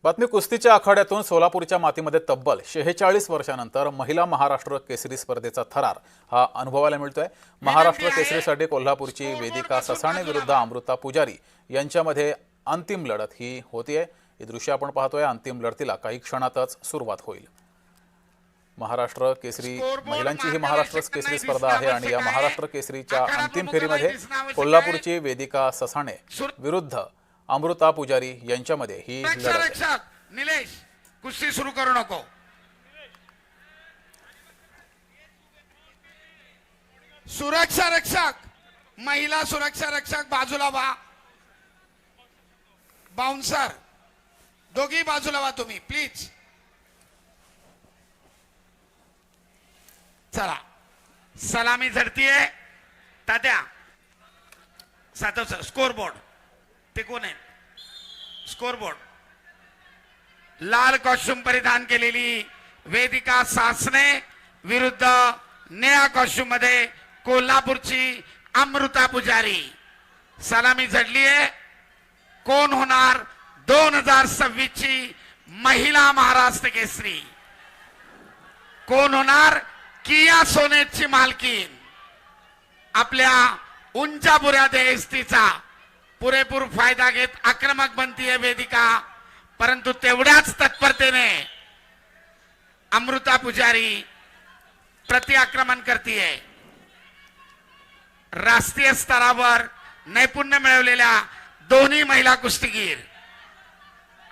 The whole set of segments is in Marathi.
बातमी कुस्तीच्या आखाड्यातून सोलापूरच्या मातीमध्ये तब्बल 46 वर्षांनंतर महिला महाराष्ट्र केसरी स्पर्धेचा थरार हा अनुभवायला मिळतोय। महाराष्ट्र केसरीसाठी कोल्हापूरची वेदिका ससाणे विरुद्ध अमृता पुजारी यांच्यामध्ये अंतिम लढत ही होतीये। हे दृश्य आपण पाहतोय। अंतिम लढतीला काही क्षणातच सुरुवात होईल। महाराष्ट्र केसरी महिलांची ही महाराष्ट्र केसरी स्पर्धा आहे आणि या महाराष्ट्र केसरीच्या अंतिम फेरीमध्ये कोल्हापूरची वेदिका ससाणे विरुद्ध अमृता पुजारी यांच्यामध्ये ही लढत आहे। निलेश कुस्ती सुरू करू नको। सुरक्षा रक्षक महिला सुरक्षा रक्षक बाजूला वा। बाउन्सर दोघी बाजूला वा तुम्ही प्लीज। चला सलामी झडतीये तात्या सातव सर। स्कोर बोर्ड ते कोण आहे? स्कोर बोर्ड लाल कॉस्ट्यूम परिधान केलेली वेदिका सासणे विरुद्ध निळ्या कॉस्ट्यूम मध्ये कोल्हापूरची अमृता पुजारी। सलामी झडलीये। कोण होणार 2026 ची महिला महाराष्ट्र केसरी? कोण होणार किया सोनेटची मालकीन? आपल्या उंचापुऱ्या देस्तीचा पुरेपूर फायदा घेत आक्रमक बनतीये वेदिका, परंतु तेवढ्याच तत्परतेने अमृता पुजारी प्रतिआक्रमण करतीये। राष्ट्रीय स्तरावर नैपुण्य मिळवलेल्या दोन्ही महिला कुस्तीगीर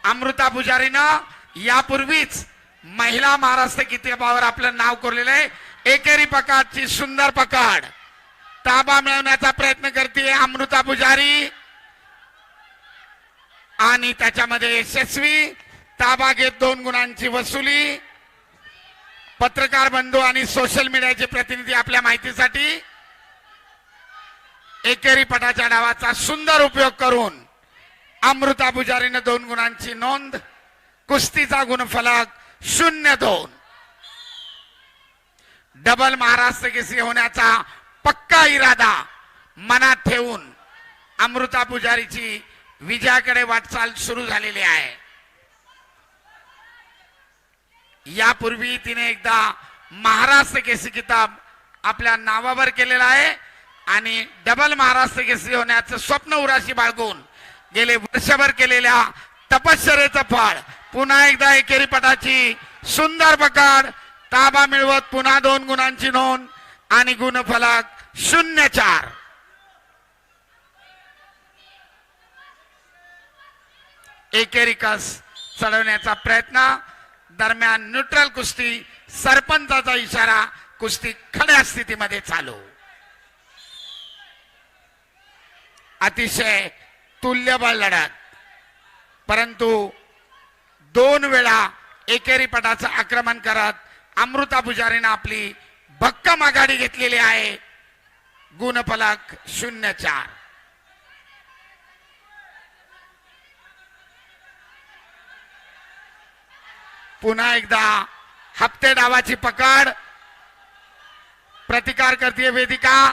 अमृता पुजारीनं यापूर्वीच महिला महाराष्ट्र किताबावर आपलं नाव कोरलेलं आहे। एकेरी पकडची सुंदर पकड ताबा मिळवण्याचा प्रयत्न करते अमृता पुजारी आणि त्याच्यामध्ये यशस्वी ताबा घेत 2 गुणांची वसुली। पत्रकार बंधू आणि सोशल मीडियाचे प्रतिनिधी आपल्या माहितीसाठी एकेरी पटाच्या डावाचा सुंदर उपयोग करून अमृता पुजारीने 2 गुणांची नोंद। कुस्तीचा गुणफलक 0-2। डबल महाराष्ट्र केसरी होण्याचा पक्का इरादा मनात ठेवून अमृता पुजारीची विजयाकडे वाटचाल सुरू झालेली आहे। यापूर्वी तिने एकदा महाराष्ट्र केसरी किताब आपल्या नावावर केलेला आहे आणि डबल महाराष्ट्र केसरी होण्याचं स्वप्न उराशी बाळगून गेले वर्षभर केलेल्या तपश्चर्येचं फळ पुन्हा एकदा एकेरी पटाची सुंदर पकड ताबा मिळवत पुन्हा 2 गुणांची नोंद आणि गुणफलक 0-4। एकेरी कस चढवण्याचा प्रयत्न दरम्यान न्यूट्रल कुस्ती सरपंचाचा इशारा। कुस्ती खड्या स्थितीमध्ये चालू। अतिशय तुल्यबळ लढत, परंतु 2 वेळा एकेरी पटाचं आक्रमण करत अमृता पुजारीने आपली भक्कम आघाडी घेतलेली आहे। गुणफलक 0-4। पुन्हा एकदा हप्ते डावाची पकड प्रतिकार करते वेदिका,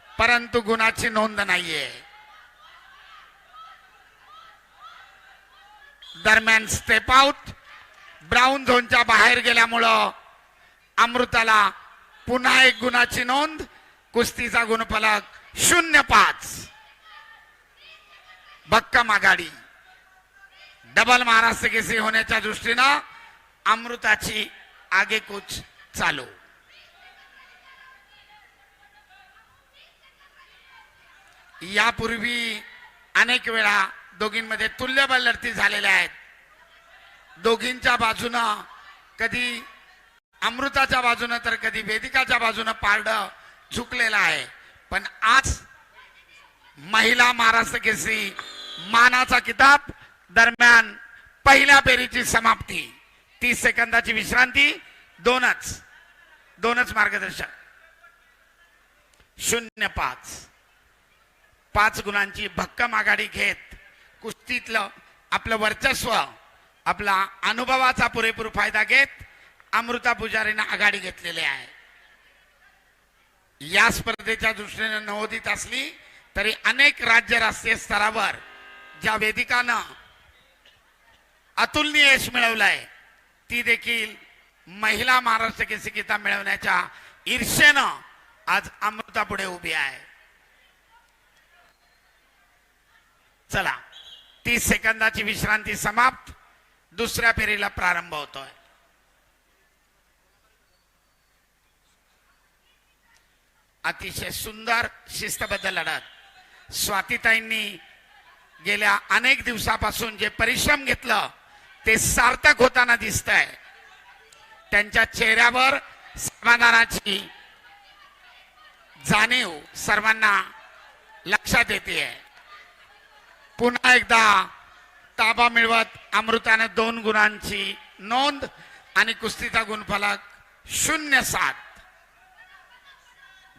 परंतु गुणाची नोंद नाहीये। दरम्यान स्टेप आउट ब्राऊन झोनच्या बाहेर गेल्यामुळं अमृताला पुन्हा 1 गुणाची नोंद। कुस्तीचा गुणफलक 0-5। भक्कम आघाडी डबल महाराष्ट्र केसरी होण्याच्या दृष्टीनं अमृताची आगेकूच चालू। यापूर्वी अनेक वेळा दोघींमध्ये तुल्यबळ लढती झालेल्या आहेत। दोघींच्या बाजूनं कधी अमृताच्या बाजूनं तर कधी वेदिकाच्या बाजूनं पारडं झुकलेलं आहे, पण आज महिला महाराष्ट्र केसरी मानाचा किताब दरम्यान पहिल्या फेरीची समाप्ती। 30 सेकंदाची विश्रांती। दोनच मार्गदर्शक 0-5। 5 गुणांची भक्कम आघाडी घेत कुस्तीतलं आपलं वर्चस्व आपला अनुभवाचा पुरेपूर फायदा घेत अमृता पुजारीने आघाडी घेतलेली आहे। या स्पर्धेच्या दृष्टीने नवोदित असली तरी अनेक राज्य राष्ट्रीय स्तरावर ज्या वेदिकानं अतुलनीय यश मिळवलंय ती देखील महिला महाराष्ट्र केसरी किताब मिळवण्याच्या ईर्षेनं आज अमृता पुढे उभी आहे. चला 30 सेकंदाची विश्रांती समाप्त. दुसऱ्या फेरीला प्रारंभ होतोय. अतिशय सुंदर शिस्तबद्ध लढत. स्वातीताईंनी गेल्या अनेक दिवसापासून जे परिश्रम घेतलं ते सार्थक होताना दिसतंय. त्यांच्या चेहऱ्यावर समाधानाची जाणीव सर्वांना लक्षात येते. पुन्हा एकदा ताबा मिळवत अमृताने 2 गुणांची नोंद आणि कुस्तीचा गुणफलक 0-7.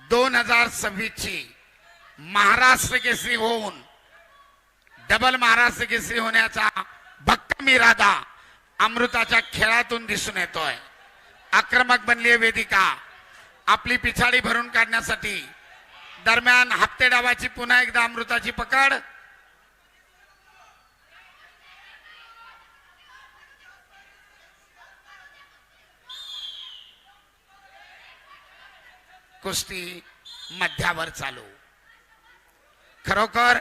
2026 ची महाराष्ट्र केसरी होऊन डबल महाराष्ट्र केसरी होण्याचा भक्कम इरादा अमृताच्या खेळातून दिसून येतोय. आक्रमक बनली वेदिका आपली पिछाडी भरून काढण्यासाठी. दरम्यान हप्ते डावाची पुन्हा एकदा अमृताची पकड. कुस्ती मध्यावर चालू. खरोखर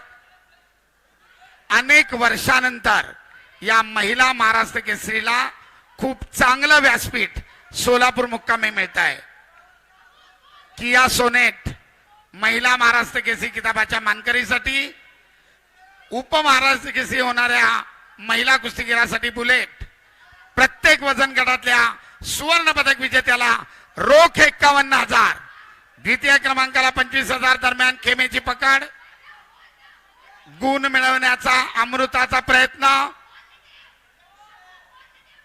अनेक वर्षानंतर या महिला महाराष्ट्र केसरीला खूप चांगलं व्यासपीठ सोलापूर मुक्कामी मिळत आहे. किया सोनेट महिला महाराष्ट्र केसरी किताबाच्या मानकरीसाठी, उपमहाराष्ट्र केसरी होणाऱ्या महिला कुस्तीगीरासाठी बुलेट, प्रत्येक वजन गटातल्या सुवर्ण पदक विजेत्याला रोख 51,000, द्वितीय क्रमांकाला 25,000 दरम्यान खेमेची पकड. गुण मिळवण्याचा अमृताचा प्रयत्न.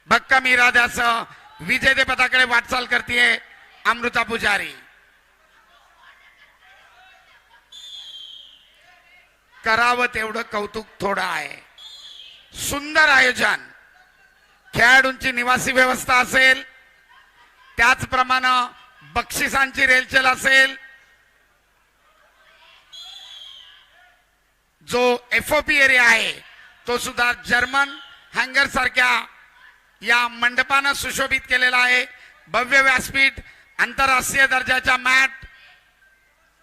भक्कम इराद्यासह विजेतेपदाकडे वाटचाल करते अमृता पुजारी. करावं तेवढं कौतुक थोडं आहे. सुंदर आयोजन. खेळाडूंची निवासी व्यवस्था असेल, त्याचप्रमाणे बक्षिसांची रेलचेल असेल. जो एफओपी एरिया आहे तो सुद्धा जर्मन हँगर सारख्या या मंडपानं सुशोभित केलेला आहे. भव्य व्यासपीठ, आंतरराष्ट्रीय दर्जाच्या मॅट,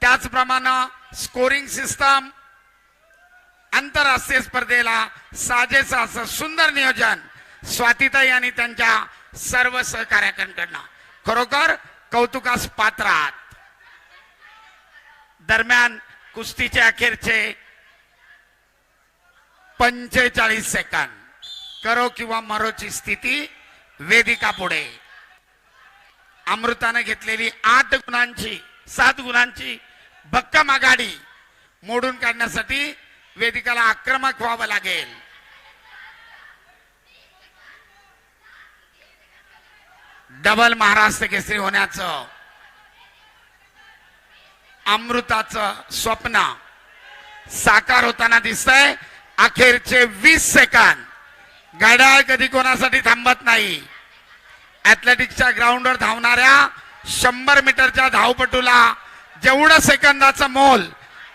त्याचप्रमाणे स्कोरिंग सिस्टम, आंतरराष्ट्रीय स्पर्धेला साजेसं असं सुंदर नियोजन स्वातीताई आणि त्यांच्या सर्व सहकार्याकडनं खरोखर कौतुकास पात्र आहात. दरम्यान कुस्तीचे अखेरचे 45 सेकंद. करो किंवा मरोची स्थिती वेदिका पुढे. अमृताने घेतलेली 7 गुणांची भक्कम आघाडी मोडून काढण्यासाठी वेदिकाला आक्रमक व्हावं लागेल. डबल महाराष्ट्र केसरी होण्याचं अमृताचं स्वप्न साकार होताना दिसतंय. अखेरचे 20 सेकंद. घड्याळ कधी कोणासाठी थांबत नाही. ऍथलेटिक्सच्या ग्राउंडवर धावणाऱ्या 100 मीटरच्या धावपटूला जेवढं सेकंदाचं मोल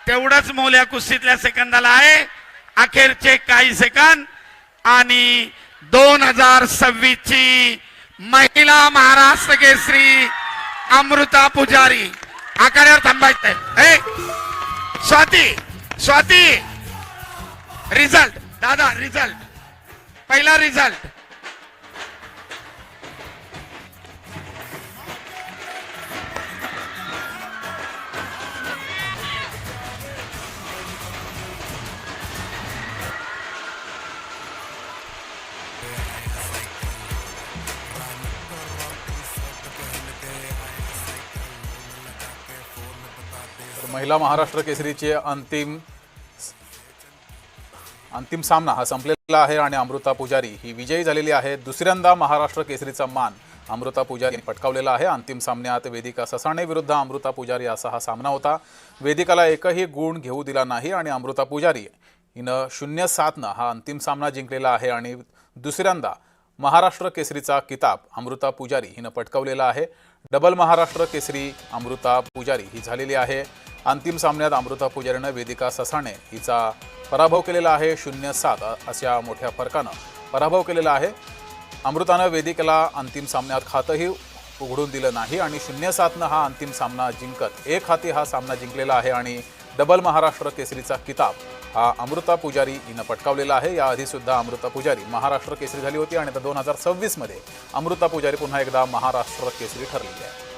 तेवढंच मोल या कुस्तीतल्या सेकंदाला आहे. अखेरचे काही सेकंद आणि 2026 ची महिला महाराष्ट्र केसरी अमृता पुजारी. आखाड्यावर थांबायचंय. स्वाती रिझल्ट दादा, रिझल्ट पहिला रिझल्ट. महिला महाराष्ट्र केसरीचे अंतिम सामना हा संपलेला आहे आणि अमृता पुजारी ही विजयी झालेली आहे. दुसऱ्यांदा महाराष्ट्र केसरीचा मान अमृता पुजारी पटकावलेला आहे. अंतिम सामन्यात वेदिका ससाणे विरुद्ध अमृता पुजारी असा हा सामना होता. वेदिकाला एकही गुण घेऊ दिला नाही आणि अमृता पुजारी हिनं 0-7 हा अंतिम सामना जिंकलेला आहे आणि दुसऱ्यांदा महाराष्ट्र केसरीचा किताब अमृता पुजारी हिनं पटकावलेला आहे. डबल महाराष्ट्र केसरी अमृता पुजारी ही झालेली आहे. अंतिम सामन्यात अमृता पुजारीनं वेदिका ससाणे हिचा पराभव केलेला आहे. 0-7 अशा मोठ्या फरकानं पराभव केलेला आहे. अमृतानं वेदिकेला अंतिम सामन्यात खातंही उघडून दिलं नाही आणि 0-7नं हा अंतिम सामना जिंकत एक हाती हा सामना जिंकलेला आहे आणि डबल महाराष्ट्र केसरीचा किताब हा अमृता पुजारी हिनं पटकावलेला आहे. याआधी सुद्धा अमृता पुजारी महाराष्ट्र केसरी झाली होती आणि आता 2026 मध्ये अमृता पुजारी पुन्हा एकदा महाराष्ट्र केसरी ठरलेली आहे.